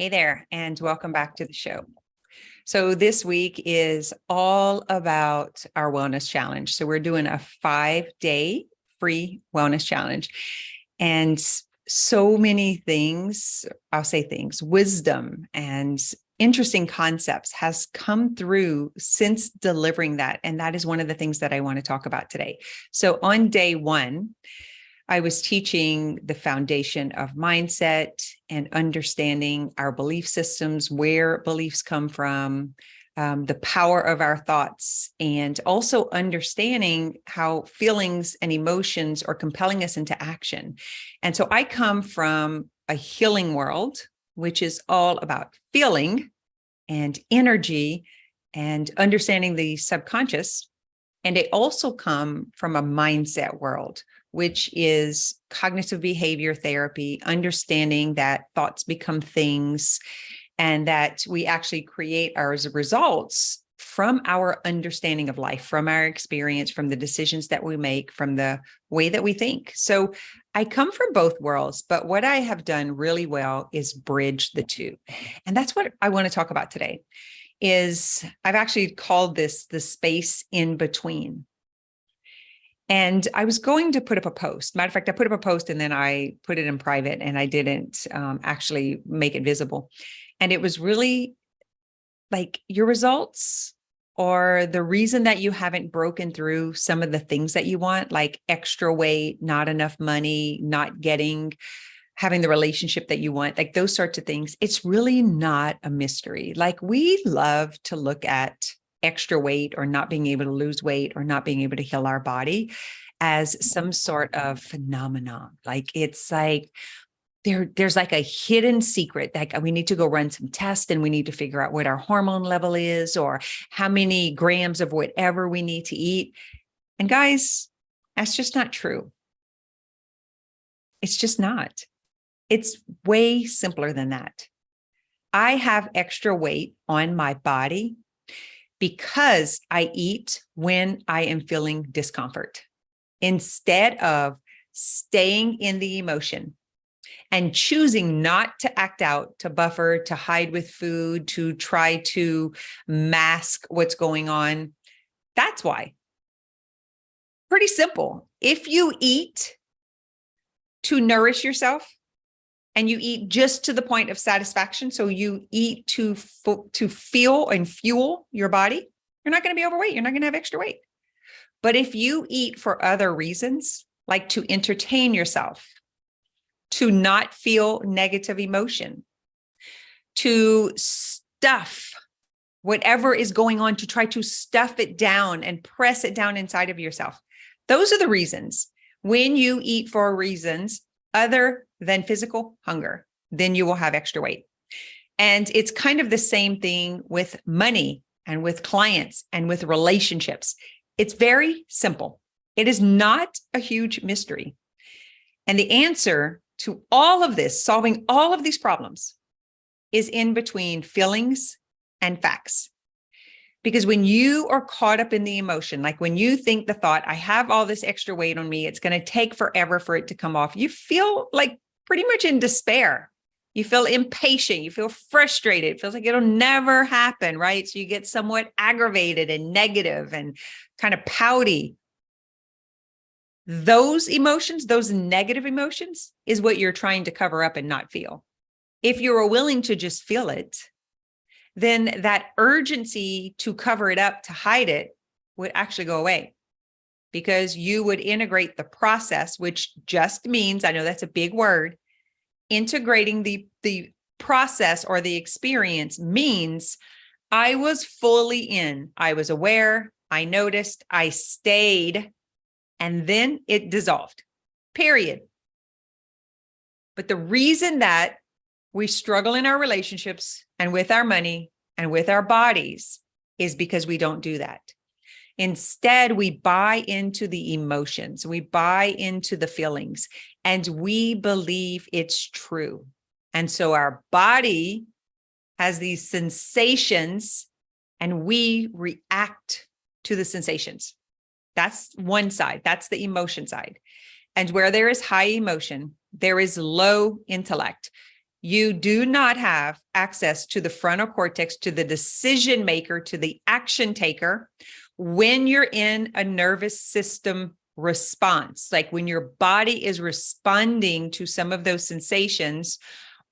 Hey there, and welcome back to the show. So this week is all about our wellness challenge. So we're doing a 5-day free wellness challenge. And so many things, wisdom and interesting concepts has come through since delivering that. And that is one of the things that I want to talk about today. So on day one, I was teaching the foundation of mindset and understanding our belief systems, where beliefs come from, the power of our thoughts, and also understanding how feelings and emotions are compelling us into action. And so I come from a healing world, which is all about feeling and energy and understanding the subconscious. And I also come from a mindset world, which is cognitive behavior therapy, understanding that thoughts become things and that we actually create our results from our understanding of life, from our experience, from the decisions that we make, from the way that we think. So I come from both worlds, but what I have done really well is bridge the two. And that's what I want to talk about today. I've actually called this the space in between. And I was going to put up a post. Matter of fact, I put up a post and then I put it in private and I didn't actually make it visible. And it was really like your results or the reason that you haven't broken through some of the things that you want, like extra weight, not enough money, having the relationship that you want, like those sorts of things. It's really not a mystery. Like we love to look at extra weight or not being able to lose weight or not being able to heal our body as some sort of phenomenon. Like it's like there's like a hidden secret. Like we need to go run some tests and we need to figure out what our hormone level is or how many grams of whatever we need to eat. And guys, that's just not true. It's just not. It's way simpler than that. I have extra weight on my body because I eat when I am feeling discomfort instead of staying in the emotion and choosing not to act out, to buffer, to hide with food, to try to mask what's going on. That's why. Pretty simple. If you eat to nourish yourself, and you eat just to the point of satisfaction, so you eat to feel and fuel your body, you're not going to be overweight. You're not going to have extra weight. But if you eat for other reasons, like to entertain yourself, to not feel negative emotion, to stuff whatever is going on, to try to stuff it down and press it down inside of yourself, those are the reasons. When you eat for reasons other than physical hunger, then you will have extra weight. And it's kind of the same thing with money and with clients and with relationships. It's very simple. It is not a huge mystery. And the answer to all of this, solving all of these problems, is in between feelings and facts. Because when you are caught up in the emotion, like when you think the thought, I have all this extra weight on me, it's going to take forever for it to come off, you feel like pretty much in despair. You feel impatient. You feel frustrated. It feels like it'll never happen, right? So you get somewhat aggravated and negative and kind of pouty. Those emotions, those negative emotions, is what you're trying to cover up and not feel. If you're willing to just feel it, then that urgency to cover it up, to hide it, would actually go away, because you would integrate the process, which just means, I know that's a big word, integrating the process or the experience means I was fully in, I was aware, I noticed, I stayed, and then it dissolved, period. But the reason that we struggle in our relationships and with our money and with our bodies is because we don't do that. Instead, we buy into the emotions, we buy into the feelings, and we believe it's true. And so our body has these sensations and we react to the sensations. That's one side. That's the emotion side. And where there is high emotion, there is low intellect. You do not have access to the frontal cortex, to the decision maker, to the action taker when you're in a nervous system response, like when your body is responding to some of those sensations,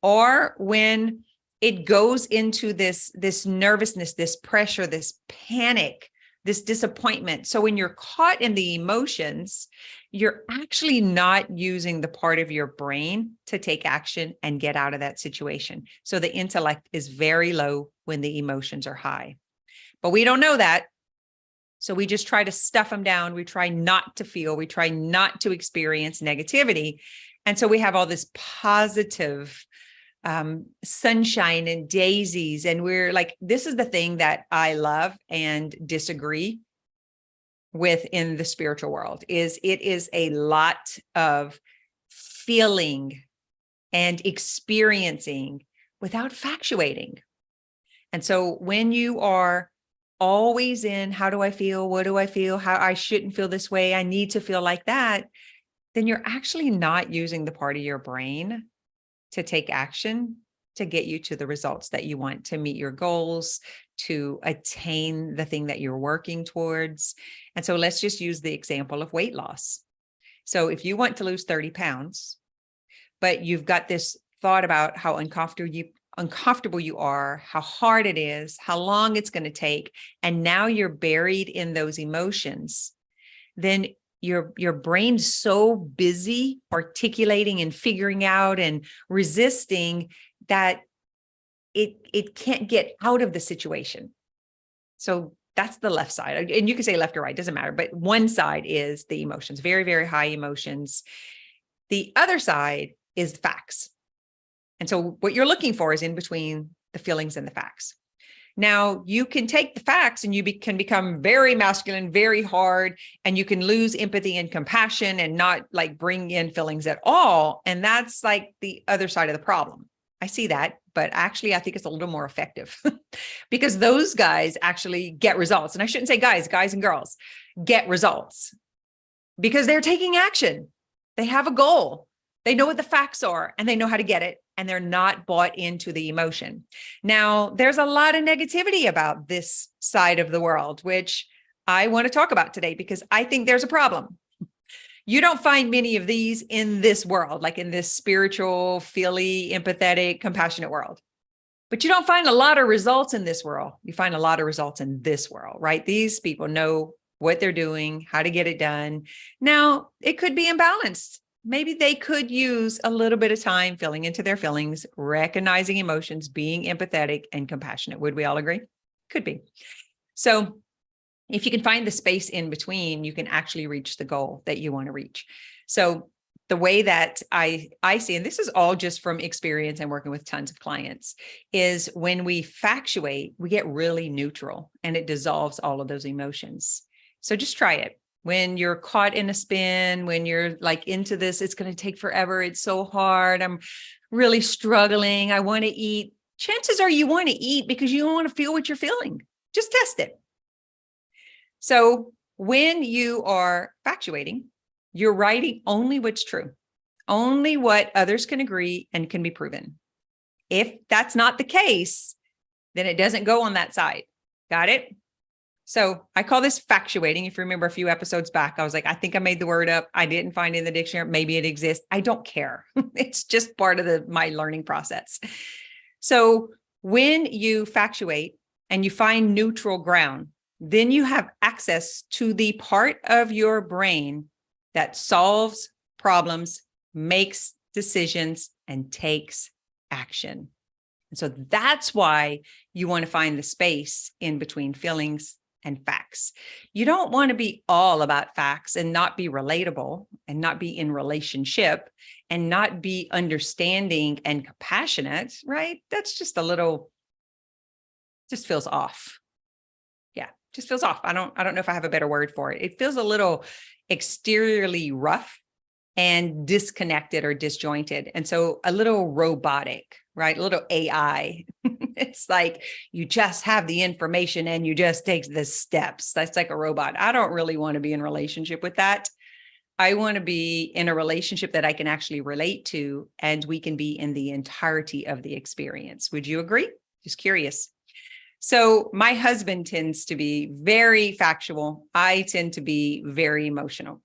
or when it goes into this nervousness, this pressure, this panic, this disappointment. So when you're caught in the emotions, you're actually not using the part of your brain to take action and get out of that situation. So the intellect is very low when the emotions are high. But we don't know that. So we just try to stuff them down. We try not to feel, we try not to experience negativity. And so we have all this positive sunshine and daisies. And we're like, this is the thing that I love and disagree with in the spiritual world, is it is a lot of feeling and experiencing without factuating. And so when you are always in, how do I feel? What do I feel? How I shouldn't feel this way. I need to feel like that. Then you're actually not using the part of your brain to take action to get you to the results that you want, to meet your goals, to attain the thing that you're working towards. And so let's just use the example of weight loss. So if you want to lose 30 pounds, but you've got this thought about how uncomfortable you are, how hard it is, how long it's going to take, and now you're buried in those emotions, then your brain's so busy articulating and figuring out and resisting that it can't get out of the situation. So that's the left side. And you can say left or right, doesn't matter. But one side is the emotions, very, very high emotions. The other side is facts. And so what you're looking for is in between the feelings and the facts. Now, you can take the facts and you can become very masculine, very hard, and you can lose empathy and compassion and not like bring in feelings at all. And that's like the other side of the problem. I see that, but actually I think it's a little more effective because those guys actually get results. And I shouldn't say guys and girls get results because they're taking action. They have a goal. They know what the facts are and they know how to get it. And they're not bought into the emotion. Now, there's a lot of negativity about this side of the world, which I want to talk about today because I think there's a problem. You don't find many of these in this world, like in this spiritual, feely, empathetic, compassionate world. But you don't find a lot of results in this world. You find a lot of results in this world, right? These people know what they're doing, how to get it done. Now, it could be imbalanced. Maybe they could use a little bit of time filling into their feelings, recognizing emotions, being empathetic and compassionate. Would we all agree? Could be. So if you can find the space in between, you can actually reach the goal that you want to reach. So the way that I see, and this is all just from experience and working with tons of clients, is when we factuate, we get really neutral and it dissolves all of those emotions. So just try it. When you're caught in a spin, when you're like into this, it's going to take forever. It's so hard. I'm really struggling. I want to eat. Chances are you want to eat because you don't want to feel what you're feeling. Just test it. So when you are factuating, you're writing only what's true, only what others can agree and can be proven. If that's not the case, then it doesn't go on that side. Got it? So I call this factuating. If you remember a few episodes back, I was like, I think I made the word up. I didn't find it in the dictionary. Maybe it exists. I don't care. It's just part of my learning process. So when you factuate and you find neutral ground, then you have access to the part of your brain that solves problems, makes decisions, and takes action. And so that's why you want to find the space in between feelings and facts. You don't want to be all about facts and not be relatable and not be in relationship and not be understanding and compassionate, right? That's just just feels off. Yeah, just feels off. I don't know if I have a better word for it. It feels a little exteriorly rough and disconnected or disjointed. And so a little robotic, right? A little AI. It's like you just have the information and you just take the steps. That's like a robot. I don't really want to be in relationship with that. I want to be in a relationship that I can actually relate to, and we can be in the entirety of the experience. Would you agree? Just curious. So my husband tends to be very factual. I tend to be very emotional.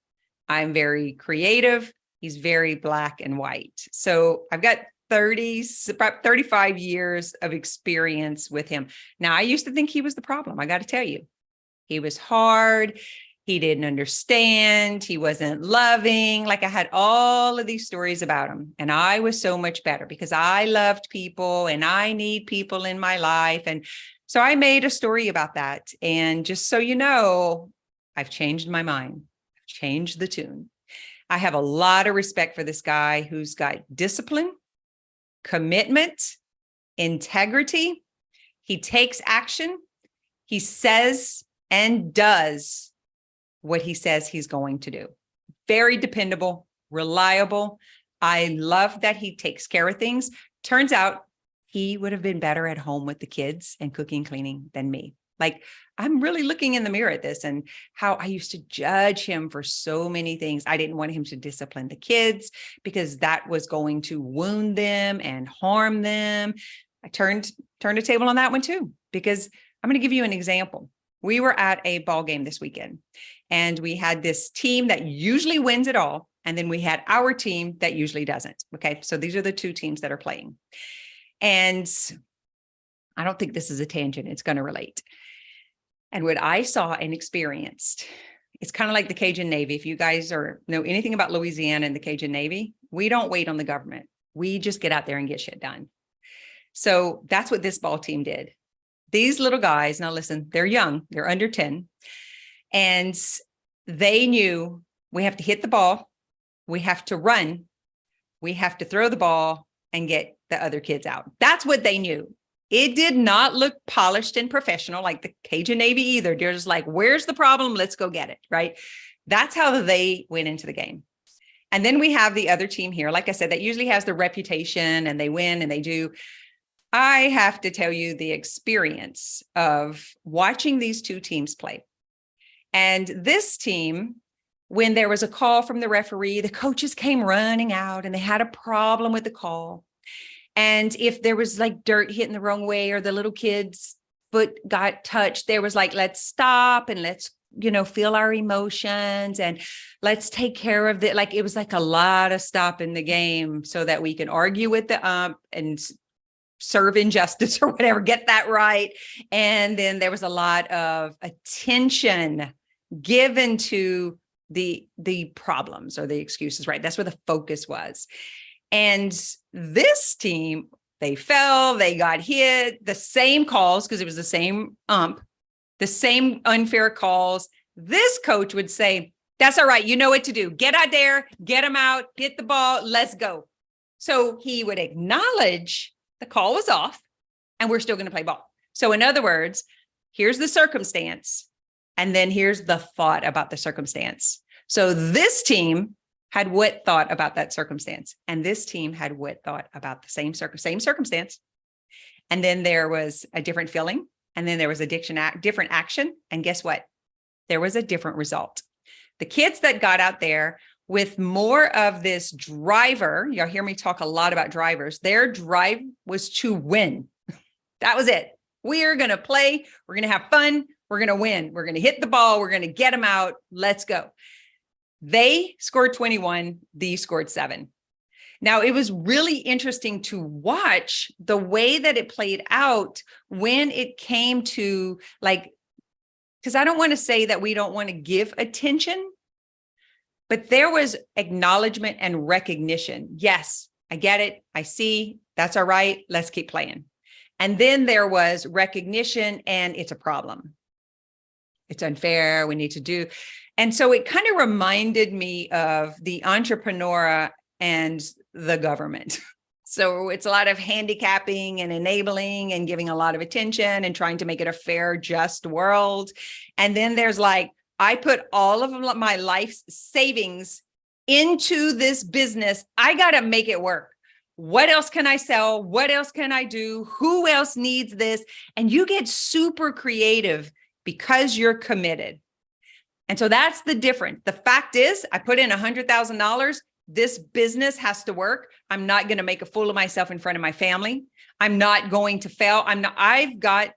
I'm very creative. He's very black and white. So I've got 35 years of experience with him. Now, I used to think he was the problem. I got to tell you, he was hard. He didn't understand. He wasn't loving. Like, I had all of these stories about him, and I was so much better because I loved people and I need people in my life. And so I made a story about that. And just so you know, I've changed my mind. I've changed the tune. I have a lot of respect for this guy who's got discipline, commitment, integrity. He takes action. He says and does what he says he's going to do. Very dependable, reliable. I love that he takes care of things. Turns out he would have been better at home with the kids and cooking, cleaning than me. Like, I'm really looking in the mirror at this and how I used to judge him for so many things. I didn't want him to discipline the kids because that was going to wound them and harm them. I turned a table on that one too, because I'm going to give you an example. We were at a ball game this weekend, and we had this team that usually wins it all. And then we had our team that usually doesn't. Okay. So these are the two teams that are playing. And I don't think this is a tangent. It's going to relate. And what I saw and experienced, it's kind of like the Cajun Navy. If you guys know anything about Louisiana and the Cajun Navy, we don't wait on the government. We just get out there and get shit done. So that's what this ball team did. These little guys, now listen, they're young, they're under 10. And they knew we have to hit the ball, we have to run, we have to throw the ball and get the other kids out. That's what they knew. It did not look polished and professional like the Cajun Navy either. They're just like, where's the problem? Let's go get it, right? That's how they went into the game. And then we have the other team here, like I said, that usually has the reputation and they win and they do. I have to tell you the experience of watching these two teams play. And this team, when there was a call from the referee, the coaches came running out and they had a problem with the call. And if there was like dirt hitting the wrong way or the little kid's foot got touched, there was like, let's stop and let's, feel our emotions and let's take care of it. Like, it was like a lot of stop in the game so that we can argue with the ump and serve injustice or whatever, get that right. And then there was a lot of attention given to the problems or the excuses, right? That's where the focus was. And this team, they fell, they got hit, the same calls, because it was the same ump, the same unfair calls. This coach would say, that's all right. You know what to do. Get out there, get them out, hit the ball, let's go. So he would acknowledge the call was off and we're still going to play ball. So in other words, here's the circumstance. And then here's the thought about the circumstance. So this team had what thought about that circumstance. And this team had what thought about the same circumstance. And then there was a different feeling. And then there was a different action. And guess what? There was a different result. The kids that got out there with more of this driver, you'll hear me talk a lot about drivers, their drive was to win. That was it. We are going to play. We're going to have fun. We're going to win. We're going to hit the ball. We're going to get them out. Let's go. They scored 21. These scored 7. Now, it was really interesting to watch the way that it played out when it came to because I don't want to say that we don't want to give attention, but there was acknowledgement and recognition. Yes, I get it. I see. That's all right. Let's keep playing. And then there was recognition and it's a problem. It's unfair. We need to do. And so it kind of reminded me of the entrepreneur and the government. So it's a lot of handicapping and enabling and giving a lot of attention and trying to make it a fair, just world. And then there's I put all of my life's savings into this business. I got to make it work. What else can I sell? What else can I do? Who else needs this? And you get super creative because you're committed. And so that's the difference. The fact is, I put in $100,000. This business has to work. I'm not going to make a fool of myself in front of my family. I'm not going to fail. I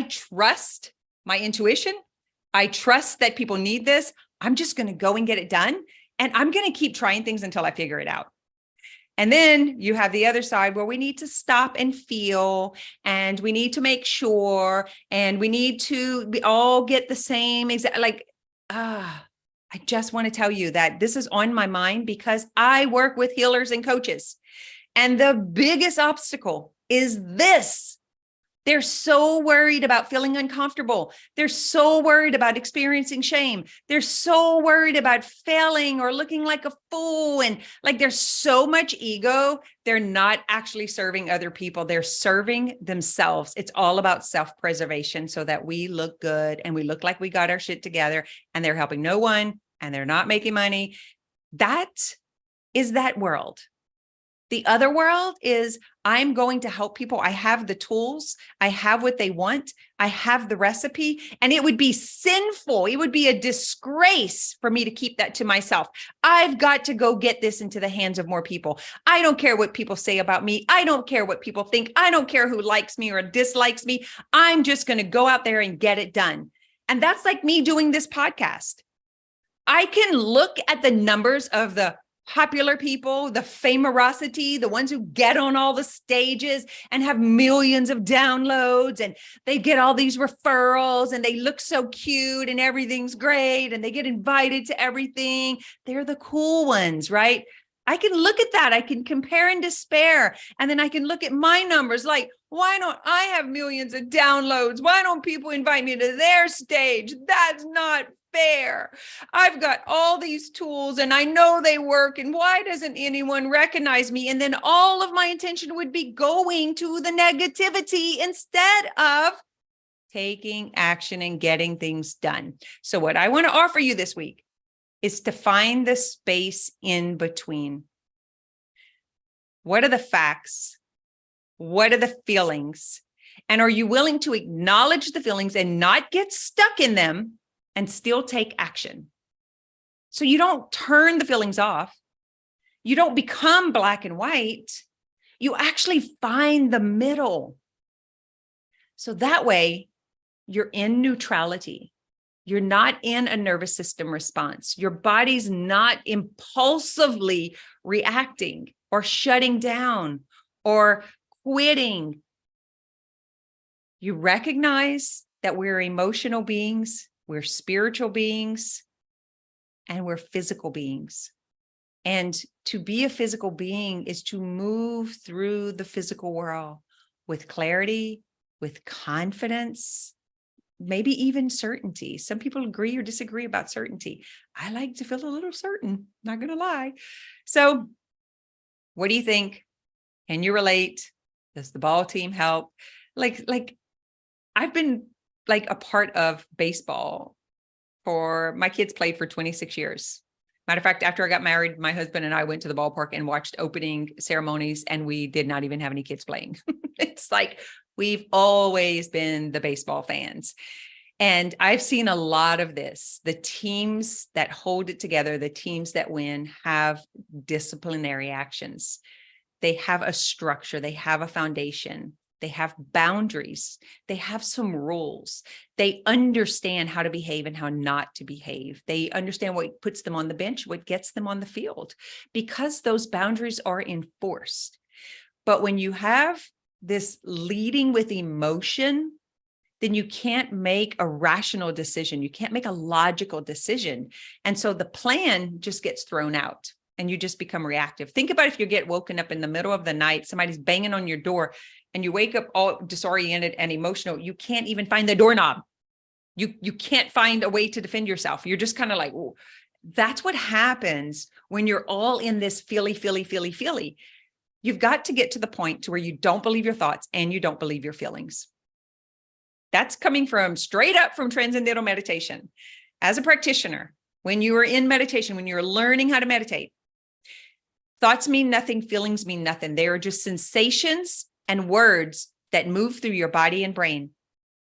trust my intuition. I trust that people need this. I'm just going to go and get it done. And I'm going to keep trying things until I figure it out. And then you have the other side where we need to stop and feel, and we need to make sure, and we need to all get the same exact, I just want to tell you that this is on my mind because I work with healers and coaches. And the biggest obstacle is this. They're so worried about feeling uncomfortable. They're so worried about experiencing shame. They're so worried about failing or looking like a fool. And like there's so much ego. They're not actually serving other people. They're serving themselves. It's all about self-preservation so that we look good and we look like we got our shit together, and they're helping no one and they're not making money. That is that world. The other world is I'm going to help people. I have the tools. I have what they want. I have the recipe, and it would be sinful. It would be a disgrace for me to keep that to myself. I've got to go get this into the hands of more people. I don't care what people say about me. I don't care what people think. I don't care who likes me or dislikes me. I'm just going to go out there and get it done. And that's like me doing this podcast. I can look at the numbers of the popular people, the famerosity, the ones who get on all the stages and have millions of downloads, and they get all these referrals and they look so cute and everything's great and they get invited to everything. They're the cool ones, right? I can look at that. I can compare and despair. And then I can look at my numbers like, why don't I have millions of downloads? Why don't people invite me to their stage? That's not fair. I've got all these tools and I know they work. And why doesn't anyone recognize me? And then all of my attention would be going to the negativity instead of taking action and getting things done. So what I want to offer you this week is to find the space in between. What are the facts? What are the feelings? And are you willing to acknowledge the feelings and not get stuck in them and still take action? So you don't turn the feelings off. You don't become black and white. You actually find the middle. So that way you're in neutrality. You're not in a nervous system response. Your body's not impulsively reacting or shutting down or quitting. You recognize that we're emotional beings, we're spiritual beings, and we're physical beings. And to be a physical being is to move through the physical world with clarity, with confidence, maybe even certainty. Some people agree or disagree about certainty. I like to feel a little certain, not going to lie. So what do you think? Can you relate? Does the ball team help? Like I've been like a part of baseball for my kids played for 26 years. Matter of fact, after I got married, my husband and I went to the ballpark and watched opening ceremonies, and we did not even have any kids playing. It's like we've always been the baseball fans. And I've seen a lot of this. The teams that hold it together, the teams that win, have disciplinary actions. They have a structure. They have a foundation. They have boundaries. They have some rules. They understand how to behave and how not to behave. They understand what puts them on the bench, what gets them on the field, because those boundaries are enforced. But when you have this leading with emotion, then you can't make a rational decision. You can't make a logical decision. And so the plan just gets thrown out and you just become reactive. Think about if you get woken up in the middle of the night, somebody's banging on your door, and you wake up all disoriented and emotional. You can't even find the doorknob. You can't find a way to defend yourself. You're just kind of like, ooh. That's what happens when you're all in this feely. You've got to get to the point to where you don't believe your thoughts and you don't believe your feelings. That's coming from straight up from transcendental meditation. As a practitioner, when you are in meditation, when you're learning how to meditate, thoughts mean nothing, feelings mean nothing. They are just sensations and words that move through your body and brain.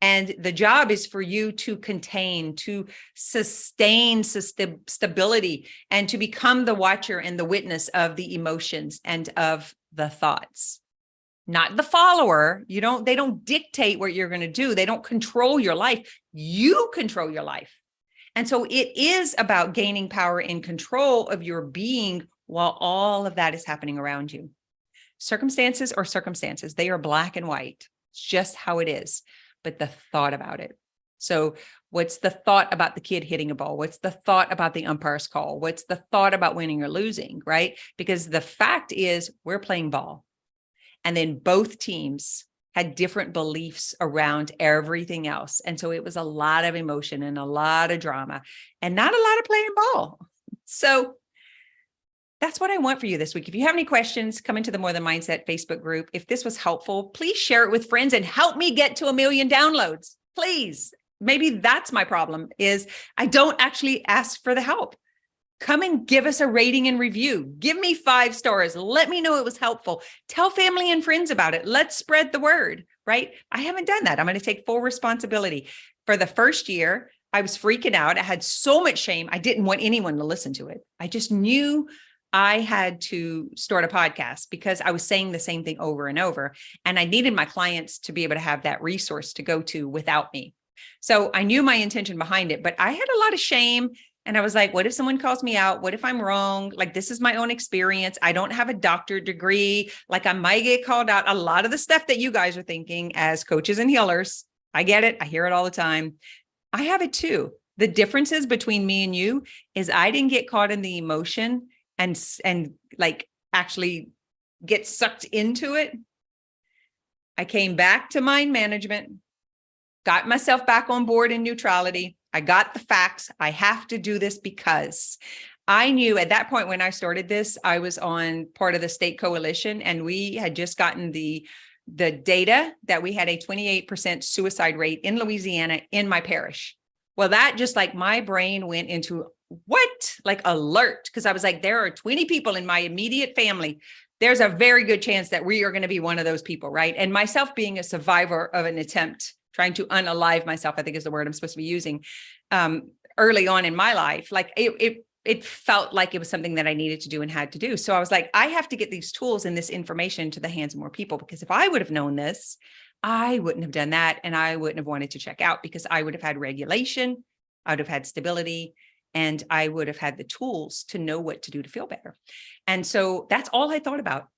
And the job is for you to contain, to sustain stability, and to become the watcher and the witness of the emotions and of the thoughts. Not the follower. They don't dictate what you're going to do. They don't control your life. You control your life. And so it is about gaining power and control of your being while all of that is happening around you. Circumstances are circumstances. They are black and white. It's just how it is. But the thought about it. So what's the thought about the kid hitting a ball? What's the thought about the umpire's call? What's the thought about winning or losing, right? Because the fact is we're playing ball. And then both teams had different beliefs around everything else. And so it was a lot of emotion and a lot of drama and not a lot of playing ball. So that's what I want for you this week. If you have any questions, come into the More Than Mindset Facebook group. If this was helpful, please share it with friends and help me get to 1 million downloads. Please. Maybe that's my problem, is I don't actually ask for the help. Come and give us a rating and review. Give me 5 stars. Let me know it was helpful. Tell family and friends about it. Let's spread the word, right? I haven't done that. I'm going to take full responsibility. For the first year, I was freaking out. I had so much shame. I didn't want anyone to listen to it. I just knew I had to start a podcast because I was saying the same thing over and over. And I needed my clients to be able to have that resource to go to without me. So I knew my intention behind it, but I had a lot of shame. And I was like, what if someone calls me out? What if I'm wrong? Like, this is my own experience. I don't have a doctorate degree. Like, I might get called out. A lot of the stuff that you guys are thinking as coaches and healers, I get it. I hear it all the time. I have it too. The differences between me and you is I didn't get caught in the emotion and like actually get sucked into it. I came back to mind management, got myself back on board in neutrality. I got the facts. I have to do this because I knew at that point when I started this, I was on part of the state coalition, and we had just gotten the data that we had a 28% suicide rate in Louisiana in my parish. Well, that just like my brain went into what? Like alert, because I was like, there are 20 people in my immediate family. There's a very good chance that we are going to be one of those people, right? And myself being a survivor of an attempt, trying to unalive myself, I think is the word I'm supposed to be using, early on in my life, like it felt like it was something that I needed to do and had to do. So I was like, I have to get these tools and this information to the hands of more people, because if I would have known this, I wouldn't have done that. And I wouldn't have wanted to check out, because I would have had regulation, I would have had stability, and I would have had the tools to know what to do to feel better. And so that's all I thought about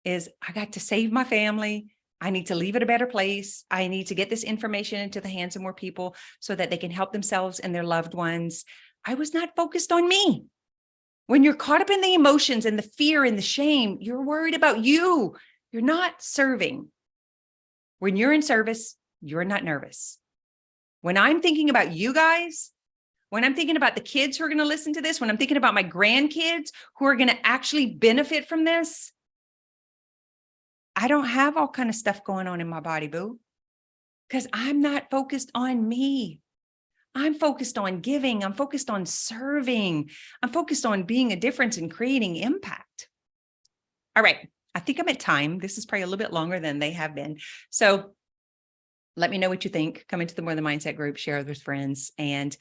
is I got to save my family. I need to leave it a better place. I need to get this information into the hands of more people so that they can help themselves and their loved ones. I was not focused on me. When you're caught up in the emotions and the fear and the shame, you're worried about you. You're not serving. When you're in service, you're not nervous. When I'm thinking about you guys, when I'm thinking about the kids who are going to listen to this, when I'm thinking about my grandkids who are going to actually benefit from this, I don't have all kind of stuff going on in my body, boo, because I'm not focused on me. I'm focused on giving. I'm focused on serving. I'm focused on being a difference and creating impact. All right. I think I'm at time. This is probably a little bit longer than they have been. So let me know what you think. Come into the More Than Mindset group, share with friends. And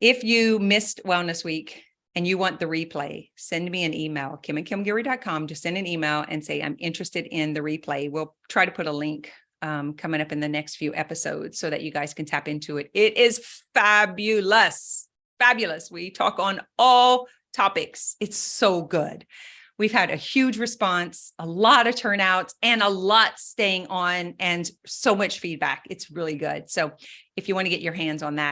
if you missed Wellness Week and you want the replay, send me an email, kim@kimgeary.com. Just send an email and say, I'm interested in the replay. We'll try to put a link coming up in the next few episodes so that you guys can tap into it. It is fabulous. Fabulous. We talk on all topics. It's so good. We've had a huge response, a lot of turnouts, and a lot staying on, and so much feedback. It's really good. So if you want to get your hands on that,